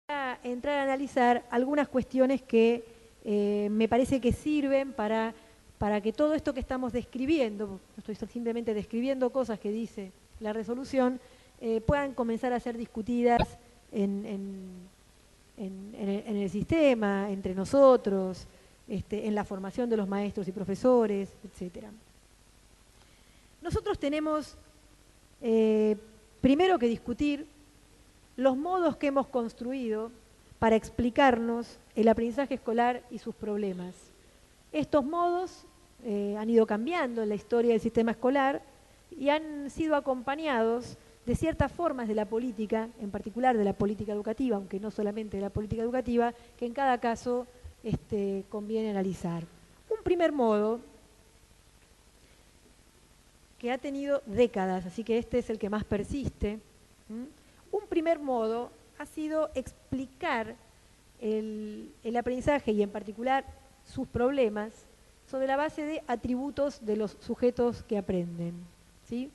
a entrar a analizar algunas cuestiones que me parece que sirven para que todo esto que estamos describiendo, no estoy simplemente describiendo cosas que dice la resolución, puedan comenzar a ser discutidas en el sistema, entre nosotros, en la formación de los maestros y profesores, etc. Nosotros tenemos primero que discutir los modos que hemos construido para explicarnos el aprendizaje escolar y sus problemas. Estos modos han ido cambiando en la historia del sistema escolar y han sido acompañados de ciertas formas de la política, en particular de la política educativa, aunque no solamente de la política educativa, que en cada caso conviene analizar. Un primer modo que ha tenido décadas, así que este es el que más persiste. Un primer modo ha sido explicar el aprendizaje y en particular sus problemas sobre la base de atributos de los sujetos que aprenden, ¿sí?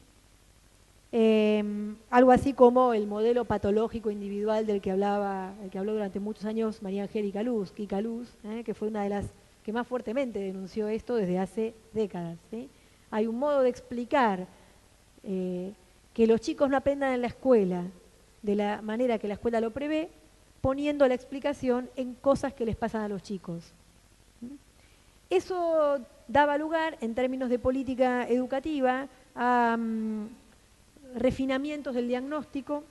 Algo así como el modelo patológico individual del que habló durante muchos años María Angélica Luz, Kika Luz, que fue una de las que más fuertemente denunció esto desde hace décadas, ¿sí? Hay un modo de explicar que los chicos no aprendan en la escuela de la manera que la escuela lo prevé, poniendo la explicación en cosas que les pasan a los chicos. Eso daba lugar, en términos de política educativa, a refinamientos del diagnóstico,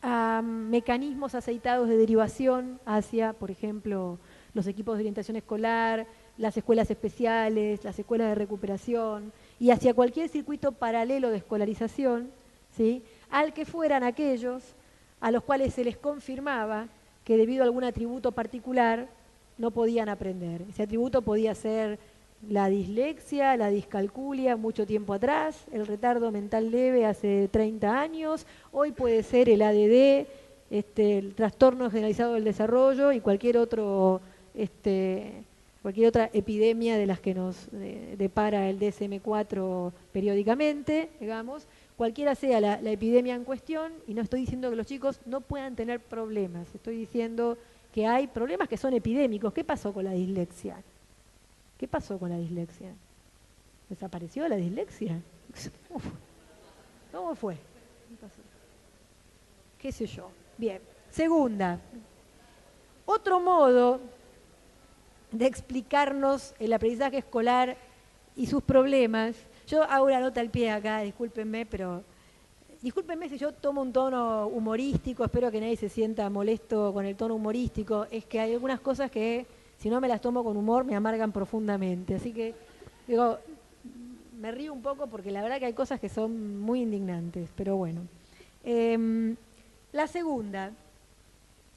a mecanismos aceitados de derivación hacia, por ejemplo, los equipos de orientación escolar, las escuelas especiales, las escuelas de recuperación, y hacia cualquier circuito paralelo de escolarización, ¿sí?, al que fueran aquellos a los cuales se les confirmaba que debido a algún atributo particular no podían aprender. Ese atributo podía ser la dislexia, la discalculia mucho tiempo atrás, el retardo mental leve hace 30 años, hoy puede ser el ADD, el trastorno generalizado del desarrollo y cualquier otra epidemia de las que nos depara el DSM-4 periódicamente, digamos. Cualquiera sea la epidemia en cuestión, y no estoy diciendo que los chicos no puedan tener problemas, estoy diciendo que hay problemas que son epidémicos. ¿Qué pasó con la dislexia? ¿Qué pasó con la dislexia? ¿Desapareció la dislexia? ¿Cómo fue? ¿Qué pasó? ¿Qué sé yo? Bien. Segunda, otro modo de explicarnos el aprendizaje escolar y sus problemas. Yo hago una nota al pie acá, discúlpenme, pero discúlpenme si yo tomo un tono humorístico, espero que nadie se sienta molesto con el tono humorístico. Es que hay algunas cosas que, si no me las tomo con humor, me amargan profundamente. Así que, digo, me río un poco porque la verdad que hay cosas que son muy indignantes, pero bueno. La segunda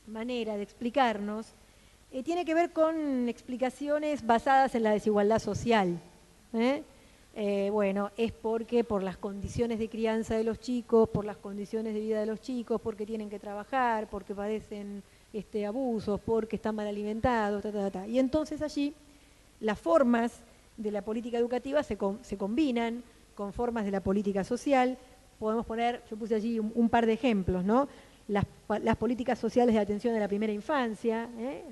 manera de explicarnos tiene que ver con explicaciones basadas en la desigualdad social. Bueno, es porque por las condiciones de crianza de los chicos, por las condiciones de vida de los chicos, porque tienen que trabajar, porque padecen abusos, porque están mal alimentados, Y entonces allí las formas de la política educativa se combinan con formas de la política social. Podemos poner, yo puse allí un par de ejemplos, ¿no? Las políticas sociales de atención a la primera infancia,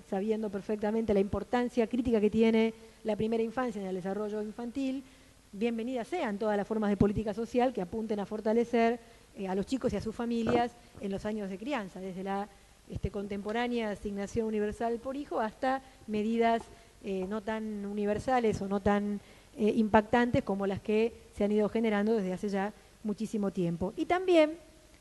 sabiendo perfectamente la importancia crítica que tiene la primera infancia en el desarrollo infantil. Bienvenidas sean todas las formas de política social que apunten a fortalecer a los chicos y a sus familias en los años de crianza, desde la contemporánea asignación universal por hijo hasta medidas no tan universales o no tan impactantes como las que se han ido generando desde hace ya muchísimo tiempo. Y también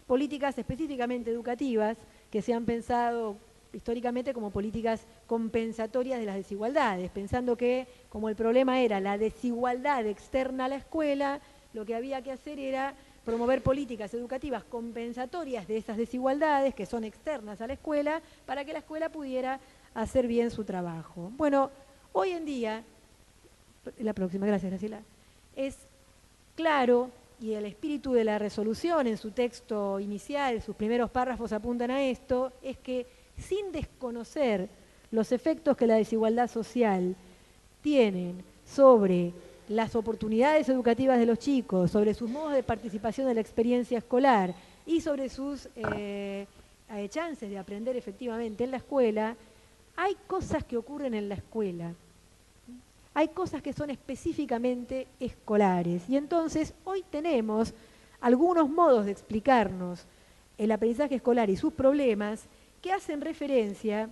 políticas específicamente educativas que se han pensado históricamente como políticas compensatorias de las desigualdades, pensando que como el problema era la desigualdad externa a la escuela, lo que había que hacer era promover políticas educativas compensatorias de esas desigualdades que son externas a la escuela para que la escuela pudiera hacer bien su trabajo. Bueno, hoy en día, la próxima, gracias Graciela, es claro, y el espíritu de la resolución en su texto inicial, sus primeros párrafos apuntan a esto, es que sin desconocer los efectos que la desigualdad social tienen sobre las oportunidades educativas de los chicos, sobre sus modos de participación en la experiencia escolar y sobre sus chances de aprender efectivamente en la escuela, hay cosas que ocurren en la escuela. Hay cosas que son específicamente escolares. Y entonces hoy tenemos algunos modos de explicarnos el aprendizaje escolar y sus problemas que hacen referencia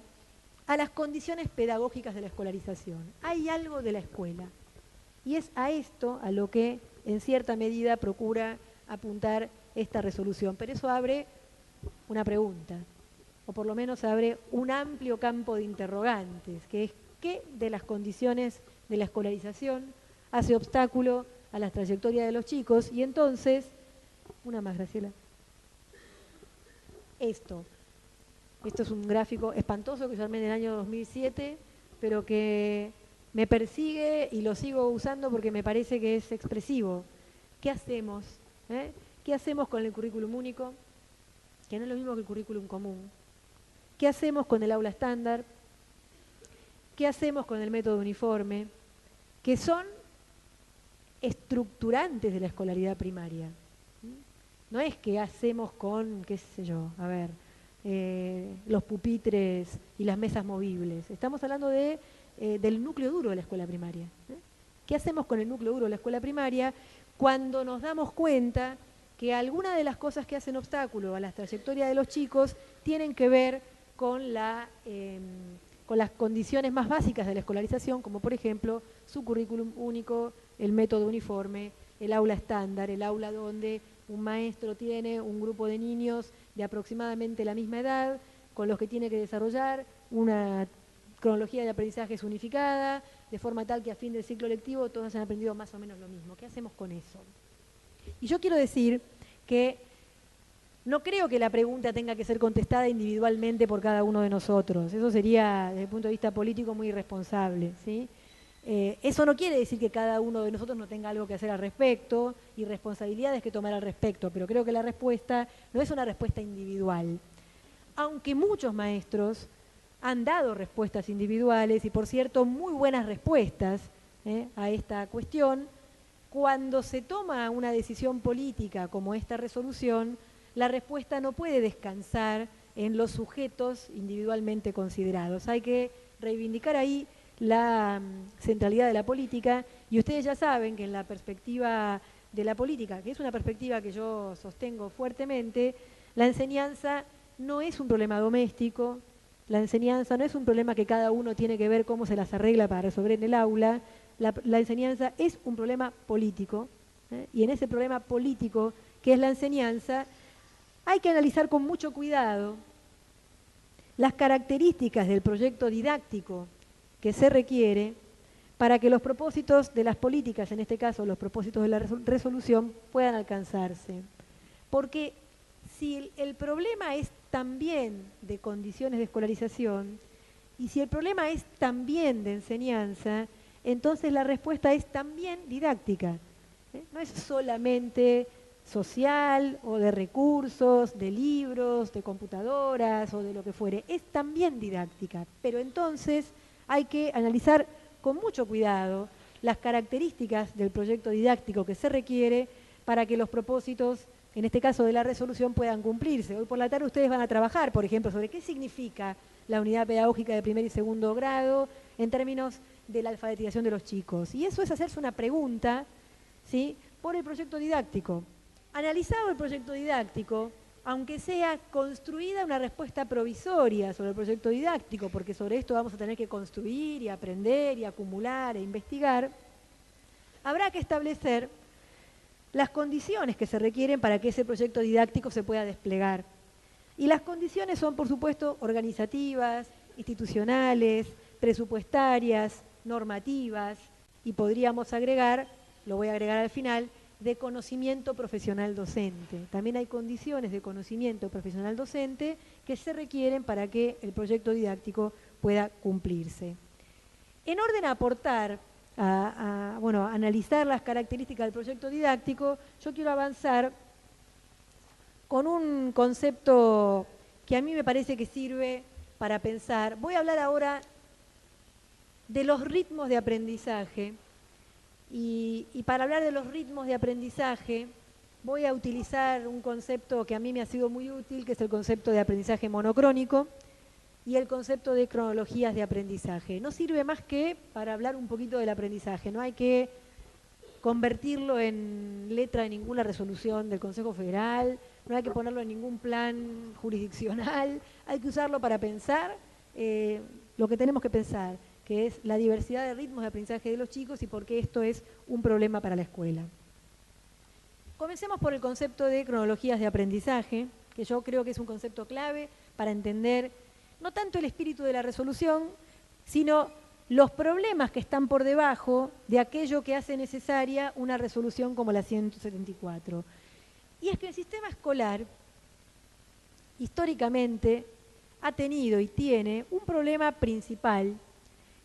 a las condiciones pedagógicas de la escolarización. Hay algo de la escuela. Y es a esto a lo que en cierta medida procura apuntar esta resolución. Pero eso abre una pregunta, o por lo menos abre un amplio campo de interrogantes, que es qué de las condiciones de la escolarización hace obstáculo a las trayectorias de los chicos. Y entonces, una más, Graciela. Esto es un gráfico espantoso que yo armé en el año 2007, pero que me persigue y lo sigo usando porque me parece que es expresivo. ¿Qué hacemos? ¿Qué hacemos con el currículum único? Que no es lo mismo que el currículum común. ¿Qué hacemos con el aula estándar? ¿Qué hacemos con el método uniforme? Que son estructurantes de la escolaridad primaria. No es que hacemos con, qué sé yo, a ver, los pupitres y las mesas movibles. Estamos hablando del núcleo duro de la escuela primaria. ¿Qué hacemos con el núcleo duro de la escuela primaria cuando nos damos cuenta que algunas de las cosas que hacen obstáculo a las trayectorias de los chicos tienen que ver con las condiciones más básicas de la escolarización, como por ejemplo su currículum único, el método uniforme, el aula estándar, el aula donde un maestro tiene un grupo de niños de aproximadamente la misma edad, con los que tiene que desarrollar una cronología de aprendizajes unificada, de forma tal que a fin del ciclo lectivo todos hayan aprendido más o menos lo mismo. ¿Qué hacemos con eso? Y yo quiero decir que no creo que la pregunta tenga que ser contestada individualmente por cada uno de nosotros. Eso sería, desde el punto de vista político, muy irresponsable, ¿sí? Eso no quiere decir que cada uno de nosotros no tenga algo que hacer al respecto y responsabilidades que tomar al respecto, pero creo que la respuesta no es una respuesta individual. Aunque muchos maestros han dado respuestas individuales y, por cierto, muy buenas respuestas a esta cuestión, cuando se toma una decisión política como esta resolución, la respuesta no puede descansar en los sujetos individualmente considerados. Hay que reivindicar ahí la centralidad de la política, y ustedes ya saben que en la perspectiva de la política, que es una perspectiva que yo sostengo fuertemente, la enseñanza no es un problema doméstico, la enseñanza no es un problema que cada uno tiene que ver cómo se las arregla para resolver en el aula, la enseñanza es un problema político, y en ese problema político que es la enseñanza, hay que analizar con mucho cuidado las características del proyecto didáctico que se requiere para que los propósitos de las políticas, en este caso los propósitos de la resolución, puedan alcanzarse. Porque si el problema es también de condiciones de escolarización, y si el problema es también de enseñanza, entonces la respuesta es también didáctica. No es solamente social o de recursos, de libros, de computadoras o de lo que fuere, es también didáctica. Pero entonces hay que analizar con mucho cuidado las características del proyecto didáctico que se requiere para que los propósitos, en este caso de la resolución, puedan cumplirse. Hoy por la tarde ustedes van a trabajar, por ejemplo, sobre qué significa la unidad pedagógica de primer y segundo grado en términos de la alfabetización de los chicos. Y eso es hacerse una pregunta, ¿sí?, por el proyecto didáctico. Analizado el proyecto didáctico, aunque sea construida una respuesta provisoria sobre el proyecto didáctico, porque sobre esto vamos a tener que construir y aprender y acumular e investigar, habrá que establecer las condiciones que se requieren para que ese proyecto didáctico se pueda desplegar. Y las condiciones son, por supuesto, organizativas, institucionales, presupuestarias, normativas, y podríamos agregar, lo voy a agregar al final, de conocimiento profesional docente. También hay condiciones de conocimiento profesional docente que se requieren para que el proyecto didáctico pueda cumplirse. En orden a aportar, a analizar las características del proyecto didáctico, yo quiero avanzar con un concepto que a mí me parece que sirve para pensar. Voy a hablar ahora de los ritmos de aprendizaje. Y para hablar de los ritmos de aprendizaje, voy a utilizar un concepto que a mí me ha sido muy útil, que es el concepto de aprendizaje monocrónico y el concepto de cronologías de aprendizaje. No sirve más que para hablar un poquito del aprendizaje, no hay que convertirlo en letra de ninguna resolución del Consejo Federal, no hay que ponerlo en ningún plan jurisdiccional, hay que usarlo para pensar lo que tenemos que pensar, que es la diversidad de ritmos de aprendizaje de los chicos y por qué esto es un problema para la escuela. Comencemos por el concepto de cronologías de aprendizaje, que yo creo que es un concepto clave para entender no tanto el espíritu de la resolución, sino los problemas que están por debajo de aquello que hace necesaria una resolución como la 174. Y es que el sistema escolar, históricamente, ha tenido y tiene un problema principal,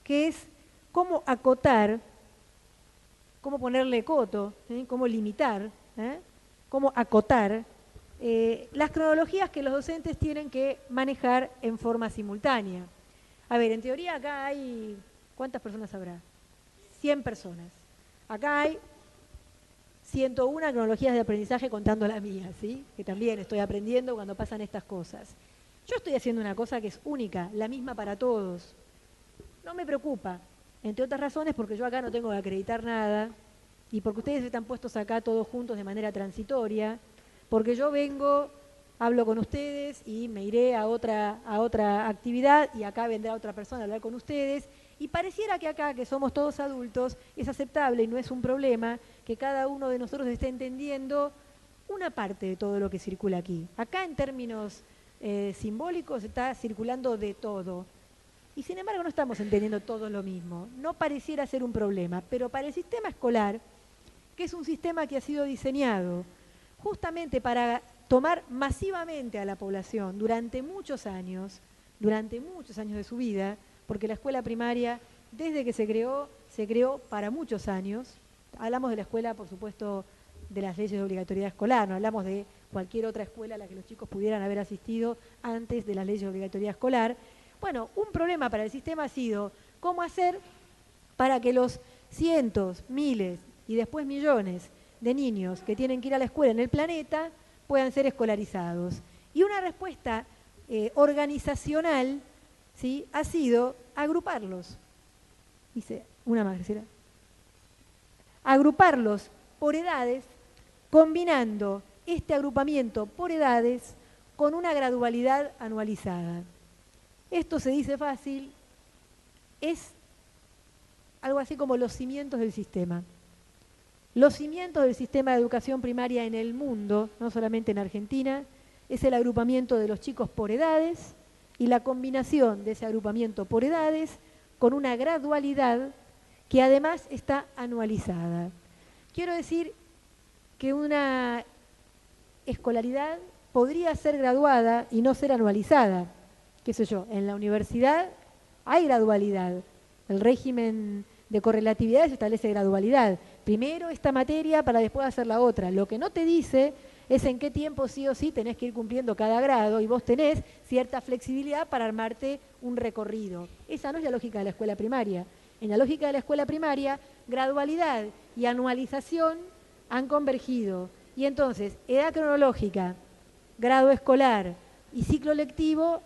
que es cómo acotar, cómo ponerle coto, cómo limitar, cómo acotar las cronologías que los docentes tienen que manejar en forma simultánea. A ver, en teoría acá hay, ¿cuántas personas habrá? 100 personas. Acá hay 101 cronologías de aprendizaje contando la mía, ¿sí? Que también estoy aprendiendo cuando pasan estas cosas. Yo estoy haciendo una cosa que es única, la misma para todos. No me preocupa, entre otras razones porque yo acá no tengo que acreditar nada y porque ustedes están puestos acá todos juntos de manera transitoria, porque yo vengo, hablo con ustedes y me iré a otra actividad y acá vendrá otra persona a hablar con ustedes y pareciera que acá, que somos todos adultos, es aceptable y no es un problema que cada uno de nosotros esté entendiendo una parte de todo lo que circula aquí. Acá en términos simbólicos está circulando de todo. Y sin embargo no estamos entendiendo todo lo mismo. No pareciera ser un problema, pero para el sistema escolar, que es un sistema que ha sido diseñado justamente para tomar masivamente a la población durante muchos años de su vida, porque la escuela primaria, desde que se creó para muchos años. Hablamos de la escuela, por supuesto, de las leyes de obligatoriedad escolar, no hablamos de cualquier otra escuela a la que los chicos pudieran haber asistido antes de las leyes de obligatoriedad escolar. Bueno, un problema para el sistema ha sido cómo hacer para que los cientos, miles y después millones de niños que tienen que ir a la escuela en el planeta puedan ser escolarizados. Y una respuesta organizacional, ¿sí?, ha sido agruparlos. Dice, una más, Graciela. Agruparlos por edades, combinando este agrupamiento por edades con una gradualidad anualizada. Esto se dice fácil, es algo así como los cimientos del sistema. Los cimientos del sistema de educación primaria en el mundo, no solamente en Argentina, es el agrupamiento de los chicos por edades y la combinación de ese agrupamiento por edades con una gradualidad que además está anualizada. Quiero decir que una escolaridad podría ser graduada y no ser anualizada. Qué sé yo, en la universidad hay gradualidad. El régimen de correlatividad establece gradualidad. Primero esta materia para después hacer la otra. Lo que no te dice es en qué tiempo sí o sí tenés que ir cumpliendo cada grado y vos tenés cierta flexibilidad para armarte un recorrido. Esa no es la lógica de la escuela primaria. En la lógica de la escuela primaria, gradualidad y anualización han convergido. Y entonces, edad cronológica, grado escolar y ciclo lectivo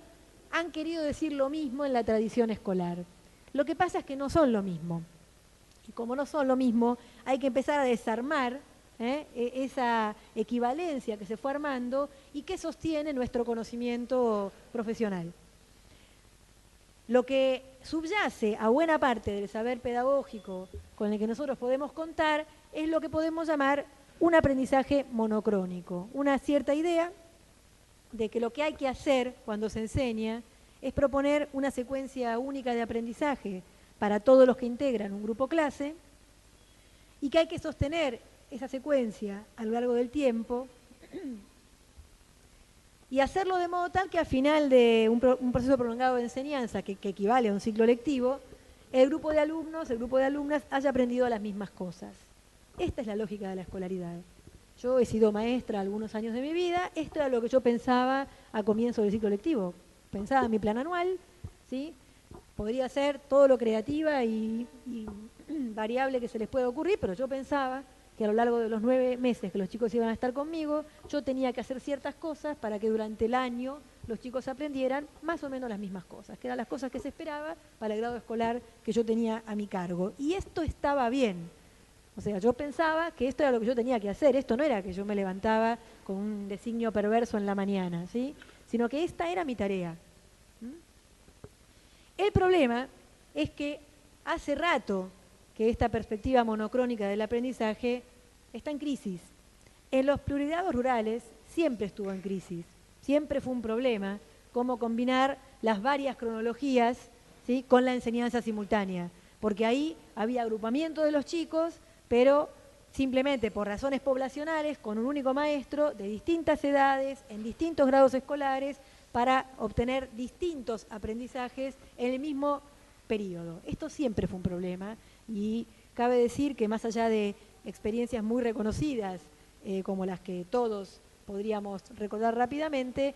han querido decir lo mismo en la tradición escolar. Lo que pasa es que no son lo mismo. Y como no son lo mismo, hay que empezar a desarmar esa equivalencia que se fue armando y que sostiene nuestro conocimiento profesional. Lo que subyace a buena parte del saber pedagógico con el que nosotros podemos contar es lo que podemos llamar un aprendizaje monocrónico, una cierta idea de que lo que hay que hacer cuando se enseña es proponer una secuencia única de aprendizaje para todos los que integran un grupo clase y que hay que sostener esa secuencia a lo largo del tiempo y hacerlo de modo tal que al final de un proceso prolongado de enseñanza que equivale a un ciclo lectivo, el grupo de alumnos, el grupo de alumnas haya aprendido las mismas cosas. Esta es la lógica de la escolaridad. Yo he sido maestra algunos años de mi vida, esto era lo que yo pensaba a comienzo del ciclo lectivo. Pensaba en mi plan anual, ¿sí? Podría ser todo lo creativa y variable que se les pueda ocurrir, pero yo pensaba que a lo largo de los 9 meses que los chicos iban a estar conmigo, yo tenía que hacer ciertas cosas para que durante el año los chicos aprendieran más o menos las mismas cosas, que eran las cosas que se esperaba para el grado escolar que yo tenía a mi cargo. Y esto estaba bien. O sea, yo pensaba que esto era lo que yo tenía que hacer, esto no era que yo me levantaba con un designio perverso en la mañana, ¿sí? Sino que esta era mi tarea. El problema es que hace rato que esta perspectiva monocrónica del aprendizaje está en crisis. En los plurigrados rurales siempre estuvo en crisis, siempre fue un problema cómo combinar las varias cronologías, ¿sí?, con la enseñanza simultánea, porque ahí había agrupamiento de los chicos, pero simplemente por razones poblacionales, con un único maestro de distintas edades, en distintos grados escolares, para obtener distintos aprendizajes en el mismo periodo. Esto siempre fue un problema y cabe decir que más allá de experiencias muy reconocidas, como las que todos podríamos recordar rápidamente,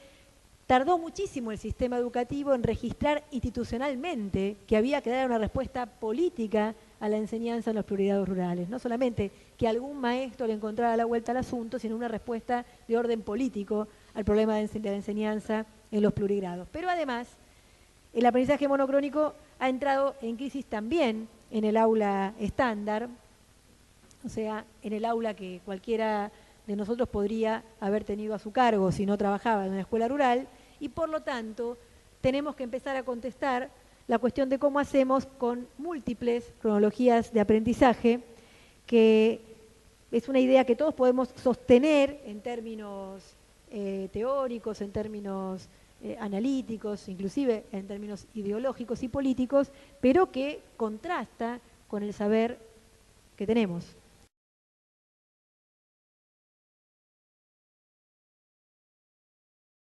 tardó muchísimo el sistema educativo en registrar institucionalmente que había que dar una respuesta política a la enseñanza en los plurigrados rurales. No solamente que algún maestro le encontrara la vuelta al asunto, sino una respuesta de orden político al problema de la enseñanza en los plurigrados. Pero además, el aprendizaje monocrónico ha entrado en crisis también en el aula estándar, o sea, en el aula que cualquiera de nosotros podría haber tenido a su cargo si no trabajaba en una escuela rural, y por lo tanto tenemos que empezar a contestar la cuestión de cómo hacemos con múltiples cronologías de aprendizaje, que es una idea que todos podemos sostener en términos teóricos, en términos analíticos, inclusive en términos ideológicos y políticos, pero que contrasta con el saber que tenemos.